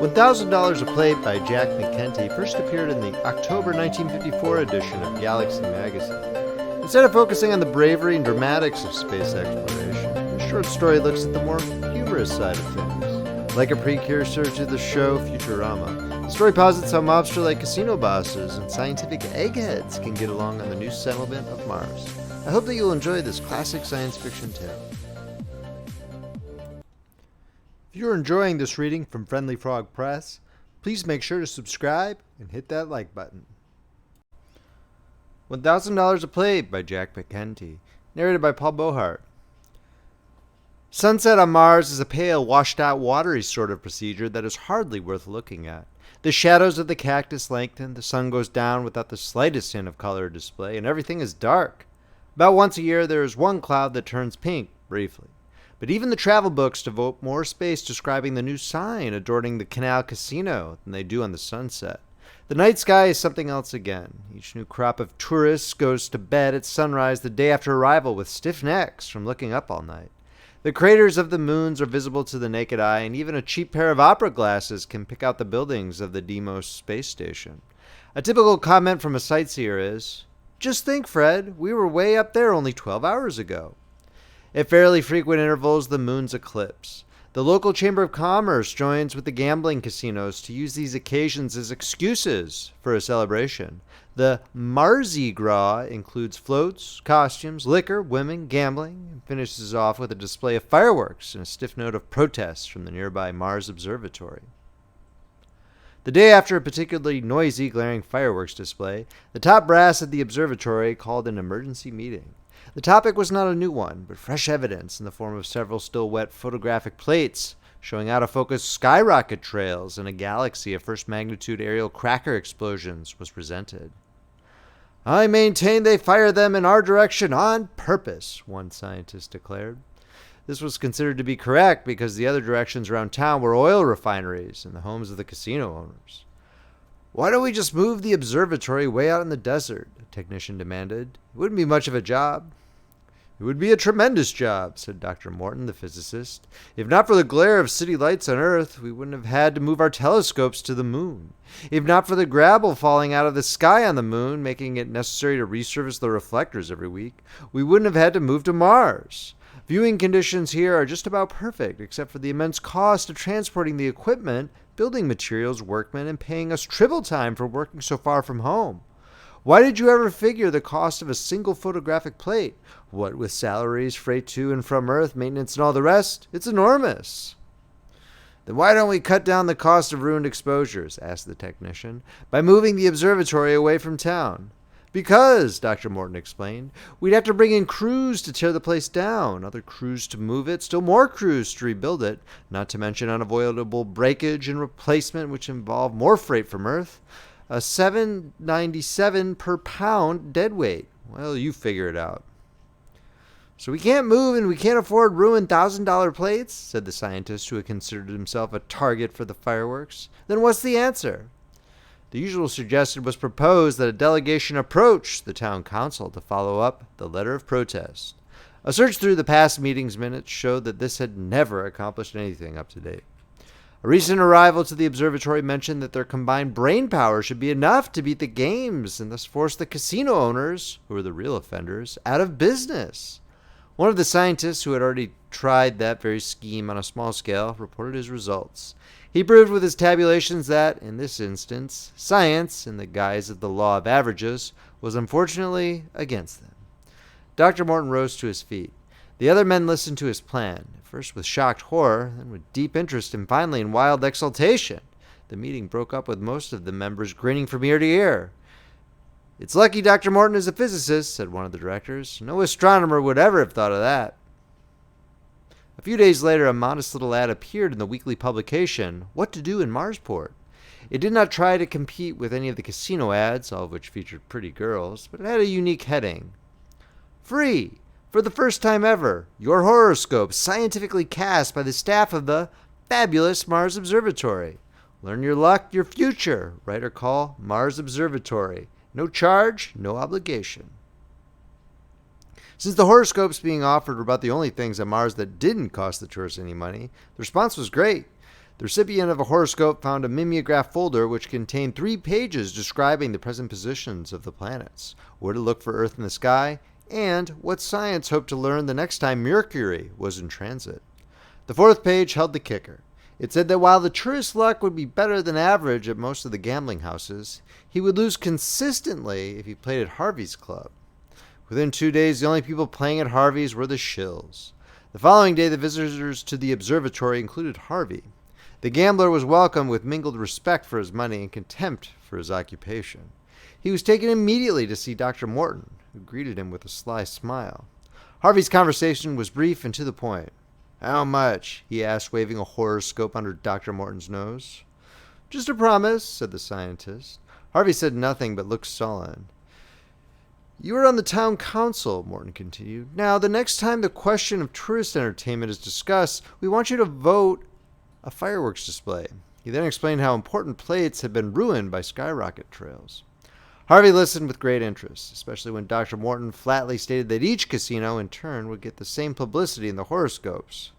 $1,000 a Plate by Jack McKenty first appeared in the October 1954 edition of Galaxy magazine. Instead of focusing on the bravery and dramatics of space exploration, the short story looks at the more humorous side of things. Like a precursor to the show Futurama, the story posits how mobster-like casino bosses and scientific eggheads can get along on the new settlement of Mars. I hope that you'll enjoy this classic science fiction tale. If you're enjoying this reading from Friendly Frog Press, please make sure to subscribe and hit that like button. $1,000 a Plate by Jack McKenty, narrated by Beauheart. Sunset on Mars is a pale, washed-out, watery sort of procedure that is hardly worth looking at. The shadows of the cactus lengthen, the sun goes down without the slightest hint of color display, and everything is dark. About once a year there is one cloud that turns pink, briefly. But even the travel books devote more space describing the new sign adorning the Canal Casino than they do on the sunset. The night sky is something else again. Each new crop of tourists goes to bed at sunrise the day after arrival with stiff necks from looking up all night. The craters of the moons are visible to the naked eye, and even a cheap pair of opera glasses can pick out the buildings of the Deimos space station. A typical comment from a sightseer is, "Just think, Fred, we were way up there only 12 hours ago." At fairly frequent intervals, the moon's eclipse. The local Chamber of Commerce joins with the gambling casinos to use these occasions as excuses for a celebration. The Mardi Gras includes floats, costumes, liquor, women, gambling, and finishes off with a display of fireworks and a stiff note of protest from the nearby Mars Observatory. The day after a particularly noisy, glaring fireworks display, the top brass at the observatory called an emergency meeting. The topic was not a new one, but fresh evidence in the form of several still wet photographic plates showing out-of-focus skyrocket trails in a galaxy of first-magnitude aerial cracker explosions was presented. "I maintain they fire them in our direction on purpose," one scientist declared. This was considered to be correct because the other directions around town were oil refineries and the homes of the casino owners. "Why don't we just move the observatory way out in the desert?" a technician demanded. "It wouldn't be much of a job." "It would be a tremendous job," said Dr. Morton, the physicist. "If not for the glare of city lights on Earth, we wouldn't have had to move our telescopes to the moon. If not for the gravel falling out of the sky on the moon, making it necessary to resurface the reflectors every week, we wouldn't have had to move to Mars. Viewing conditions here are just about perfect, except for the immense cost of transporting the equipment, building materials, workmen, and paying us triple time for working so far from home. Why did you ever figure the cost of a single photographic plate? What with salaries, freight to and from Earth, maintenance, and all the rest? It's enormous." "Then why don't we cut down the cost of ruined exposures," asked the technician, "by moving the observatory away from town?" "Because," Dr. Morton explained, "we'd have to bring in crews to tear the place down, other crews to move it, still more crews to rebuild it, not to mention unavoidable breakage and replacement, which involve more freight from Earth. A $7.97 per pound deadweight. Well, you figure it out." "So we can't move and we can't afford ruined $1,000 plates?" said the scientist who had considered himself a target for the fireworks. "Then what's the answer?" The usual suggestion was proposed that a delegation approach the town council to follow up the letter of protest. A search through the past meeting's minutes showed that this had never accomplished anything up to date. A recent arrival to the observatory mentioned that their combined brain power should be enough to beat the games and thus force the casino owners, who were the real offenders, out of business. One of the scientists who had already tried that very scheme on a small scale reported his results. He proved with his tabulations that, in this instance, science, in the guise of the law of averages, was unfortunately against them. Dr. Morton rose to his feet. The other men listened to his plan, at first with shocked horror, then with deep interest, and finally in wild exultation. The meeting broke up with most of the members grinning from ear to ear. "It's lucky Dr. Morton is a physicist," said one of the directors. "No astronomer would ever have thought of that." A few days later, a modest little ad appeared in the weekly publication, What to Do in Marsport. It did not try to compete with any of the casino ads, all of which featured pretty girls, but it had a unique heading. "Free! For the first time ever, your horoscope scientifically cast by the staff of the fabulous Mars Observatory. Learn your luck, your future. Write or call Mars Observatory. No charge, no obligation." Since the horoscopes being offered were about the only things on Mars that didn't cost the tourists any money, the response was great. The recipient of a horoscope found a mimeograph folder which contained 3 pages describing the present positions of the planets, where to look for Earth in the sky, and what science hoped to learn the next time Mercury was in transit. The 4th page held the kicker. It said that while the tourist luck would be better than average at most of the gambling houses, he would lose consistently if he played at Harvey's club. Within 2 days, the only people playing at Harvey's were the shills. The following day, the visitors to the observatory included Harvey. The gambler was welcomed with mingled respect for his money and contempt for his occupation. He was taken immediately to see Dr. Morton, who greeted him with a sly smile. Harvey's conversation was brief and to the point. "How much?" he asked, waving a horoscope under Dr. Morton's nose. "Just a promise," said the scientist. Harvey said nothing but looked sullen. "You are on the town council," Morton continued. "Now, the next time the question of tourist entertainment is discussed, we want you to vote a fireworks display." He then explained how important plates had been ruined by skyrocket trails. Harvey listened with great interest, especially when Dr. Morton flatly stated that each casino, in turn, would get the same publicity in the horoscopes.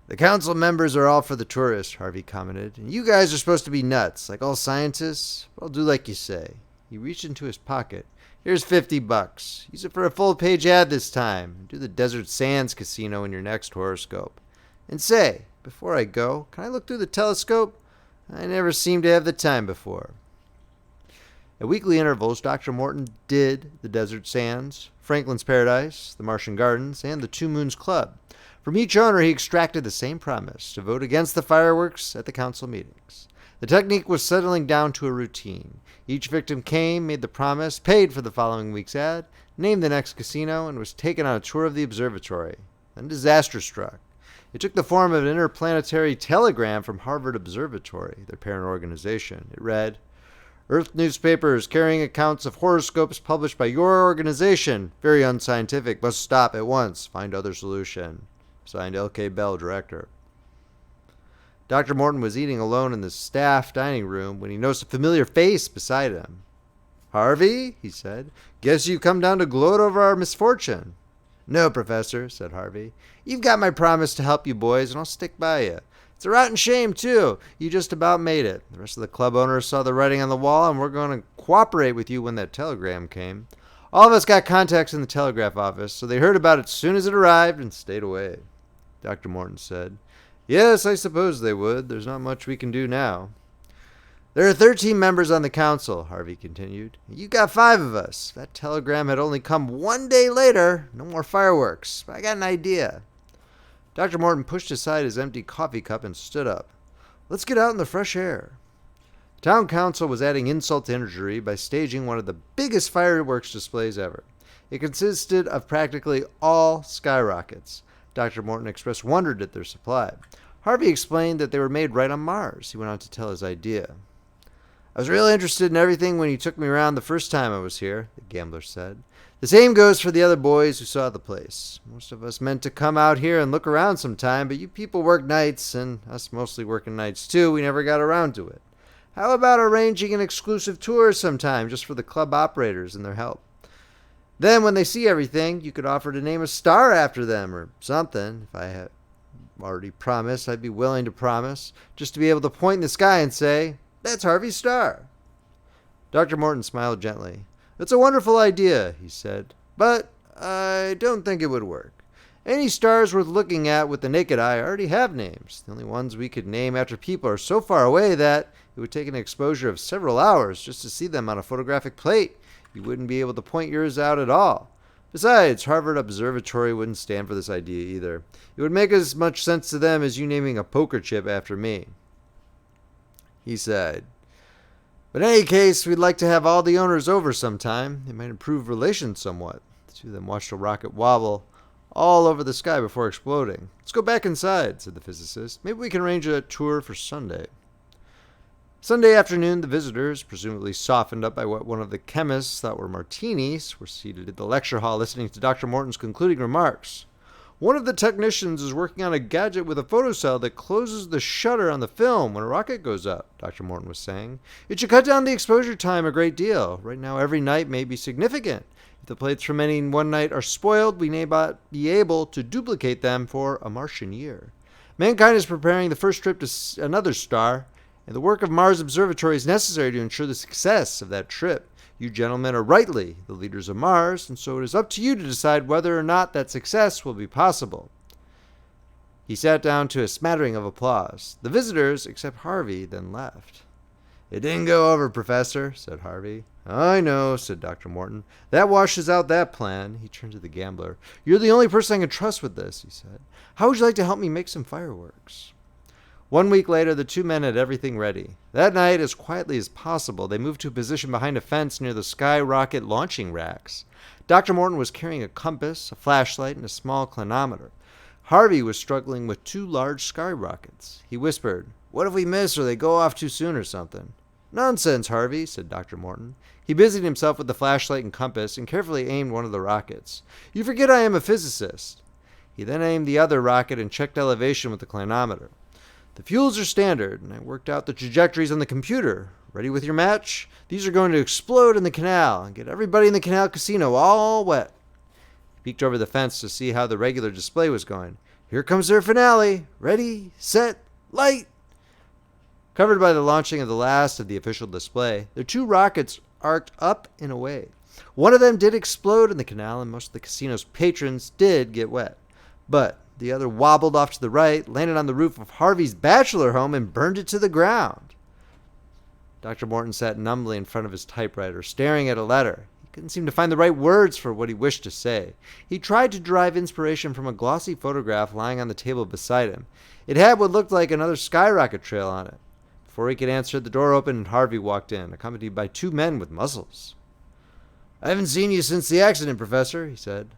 "The council members are all for the tourists," Harvey commented, "and you guys are supposed to be nuts, like all scientists. But I'll do like you say." He reached into his pocket. "Here's $50. Use it for a full-page ad this time. Do the Desert Sands Casino in your next horoscope. And say, before I go, can I look through the telescope? I never seem to have the time before." At weekly intervals, Dr. Morton did the Desert Sands, Franklin's Paradise, the Martian Gardens, and the Two Moons Club. From each owner, he extracted the same promise to vote against the fireworks at the council meetings. The technique was settling down to a routine. Each victim came, made the promise, paid for the following week's ad, named the next casino, and was taken on a tour of the observatory. Then disaster struck. It took the form of an interplanetary telegram from Harvard Observatory, their parent organization. It read, "Earth newspapers carrying accounts of horoscopes published by your organization. Very unscientific. Must stop at once. Find other solution." Signed L.K. Bell, Director. Dr. Morton was eating alone in the staff dining room when he noticed a familiar face beside him. "Harvey," he said, "guess you've come down to gloat over our misfortune." "No, Professor," said Harvey. "You've got my promise to help you boys, and I'll stick by you. It's a rotten shame, too. You just about made it. The rest of the club owners saw the writing on the wall, and we're going to cooperate with you when that telegram came. All of us got contacts in the telegraph office, so they heard about it as soon as it arrived and stayed away." Dr. Morton said, "Yes, I suppose they would. There's not much we can do now." "There are 13 members on the council," Harvey continued. "You got 5 of us. If that telegram had only come 1 day later, no more fireworks. But I got an idea." Dr. Morton pushed aside his empty coffee cup and stood up. "Let's get out in the fresh air." The town council was adding insult to injury by staging one of the biggest fireworks displays ever. It consisted of practically all skyrockets. Dr. Morton expressed wonder at their supply. Harvey explained that they were made right on Mars. He went on to tell his idea. "I was really interested in everything when you took me around the first time I was here," the gambler said. "The same goes for the other boys who saw the place. Most of us meant to come out here and look around sometime, but you people work nights, and us mostly working nights too. We never got around to it. How about arranging an exclusive tour sometime just for the club operators and their help? Then when they see everything, you could offer to name a star after them or something. If I had already promised, I'd be willing to promise, just to be able to point in the sky and say, 'That's Harvey's star.'" Dr. Morton smiled gently. "It's a wonderful idea," he said, "but I don't think it would work. Any stars worth looking at with the naked eye already have names. The only ones we could name after people are so far away that it would take an exposure of several hours just to see them on a photographic plate. You wouldn't be able to point yours out at all. Besides, Harvard Observatory wouldn't stand for this idea either. It would make as much sense to them as you naming a poker chip after me." He sighed. "But in any case, we'd like to have all the owners over sometime. It might improve relations somewhat." The two of them watched a rocket wobble all over the sky before exploding. "Let's go back inside," said the physicist. "Maybe we can arrange a tour for Sunday." Sunday afternoon, the visitors, presumably softened up by what one of the chemists thought were martinis, were seated in the lecture hall listening to Dr. Morton's concluding remarks. "One of the technicians is working on a gadget with a photocell that closes the shutter on the film when a rocket goes up," Dr. Morton was saying. "It should cut down the exposure time a great deal. Right now, every night may be significant. If the plates from any one night are spoiled, we may not be able to duplicate them for a Martian year. Mankind is preparing the first trip to another star, and the work of Mars Observatory is necessary to ensure the success of that trip. You gentlemen are rightly the leaders of Mars, and so it is up to you to decide whether or not that success will be possible." He sat down to a smattering of applause. The visitors, except Harvey, then left. "It didn't go over, Professor," said Harvey. "I know," said Dr. Morton. "That washes out that plan." He turned to the gambler. "You're the only person I can trust with this," he said. "How would you like to help me make some fireworks?" 1 week later, the two men had everything ready. That night, as quietly as possible, they moved to a position behind a fence near the skyrocket launching racks. Dr. Morton was carrying a compass, a flashlight, and a small clinometer. Harvey was struggling with two large skyrockets. He whispered, "What if we miss or they go off too soon or something?" "Nonsense, Harvey," said Dr. Morton. He busied himself with the flashlight and compass and carefully aimed one of the rockets. "You forget I am a physicist." He then aimed the other rocket and checked elevation with the clinometer. "The fuels are standard, and I worked out the trajectories on the computer. Ready with your match? These are going to explode in the canal and get everybody in the canal casino all wet." He peeked over the fence to see how the regular display was going. "Here comes their finale. Ready, set, light." Covered by the launching of the last of the official display, the two rockets arced up and away. One of them did explode in the canal, and most of the casino's patrons did get wet. But the other wobbled off to the right, landed on the roof of Harvey's bachelor home, and burned it to the ground. Dr. Morton sat numbly in front of his typewriter, staring at a letter. He couldn't seem to find the right words for what he wished to say. He tried to derive inspiration from a glossy photograph lying on the table beside him. It had what looked like another skyrocket trail on it. Before he could answer, the door opened and Harvey walked in, accompanied by two men with muscles. "I haven't seen you since the accident, Professor," he said.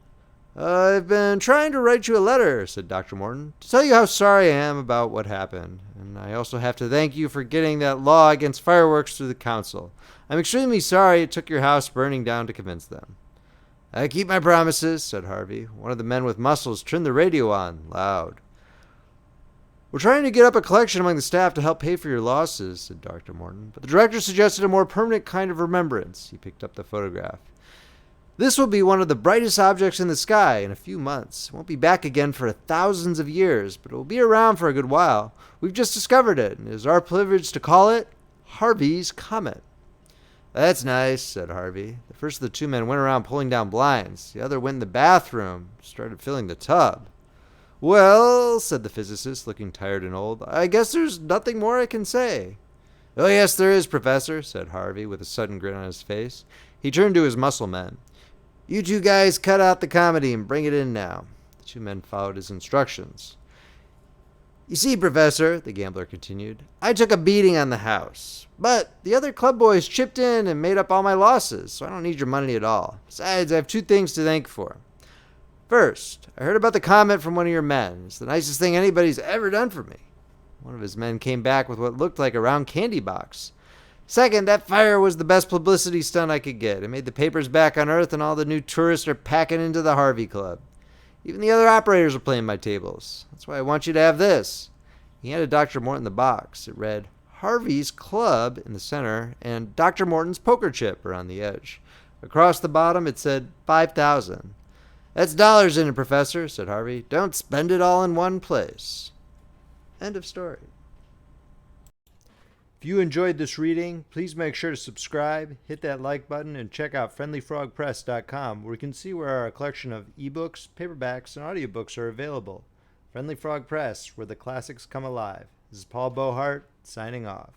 "I've been trying to write you a letter," said Dr. Morton, "to tell you how sorry I am about what happened. And I also have to thank you for getting that law against fireworks through the council. I'm extremely sorry it took your house burning down to convince them." "I keep my promises," said Harvey. One of the men with muscles turned the radio on, loud. "We're trying to get up a collection among the staff to help pay for your losses," said Dr. Morton. "But the director suggested a more permanent kind of remembrance." He picked up the photograph. "This will be one of the brightest objects in the sky in a few months. It won't be back again for thousands of years, but it will be around for a good while. We've just discovered it, and it is our privilege to call it Harvey's Comet." "That's nice," said Harvey. The first of the two men went around pulling down blinds. The other went in the bathroom, started filling the tub. "Well," said the physicist, looking tired and old, "I guess there's nothing more I can say." "Oh, yes, there is, Professor," said Harvey, with a sudden grin on his face. He turned to his muscle men. "You two guys cut out the comedy and bring it in now." The two men followed his instructions. "You see, Professor," the gambler continued, "I took a beating on the house. But the other club boys chipped in and made up all my losses, so I don't need your money at all. Besides, I have two things to thank for. First, I heard about the comment from one of your men. It's the nicest thing anybody's ever done for me." One of his men came back with what looked like a round candy box. "Second, that fire was the best publicity stunt I could get. It made the papers back on Earth, and all the new tourists are packing into the Harvey Club. Even the other operators are playing my tables. That's why I want you to have this." He handed Dr. Morton the box. It read, "Harvey's Club" in the center, and "Dr. Morton's Poker Chip" around the edge. Across the bottom, it said 5,000. "That's dollars in it, Professor," said Harvey. "Don't spend it all in one place." End of story. If you enjoyed this reading, please make sure to subscribe, hit that like button, and check out friendlyfrogpress.com, where you can see where our collection of eBooks, paperbacks, and audiobooks are available. Friendly Frog Press, where the classics come alive. This is Paul Beauheart, signing off.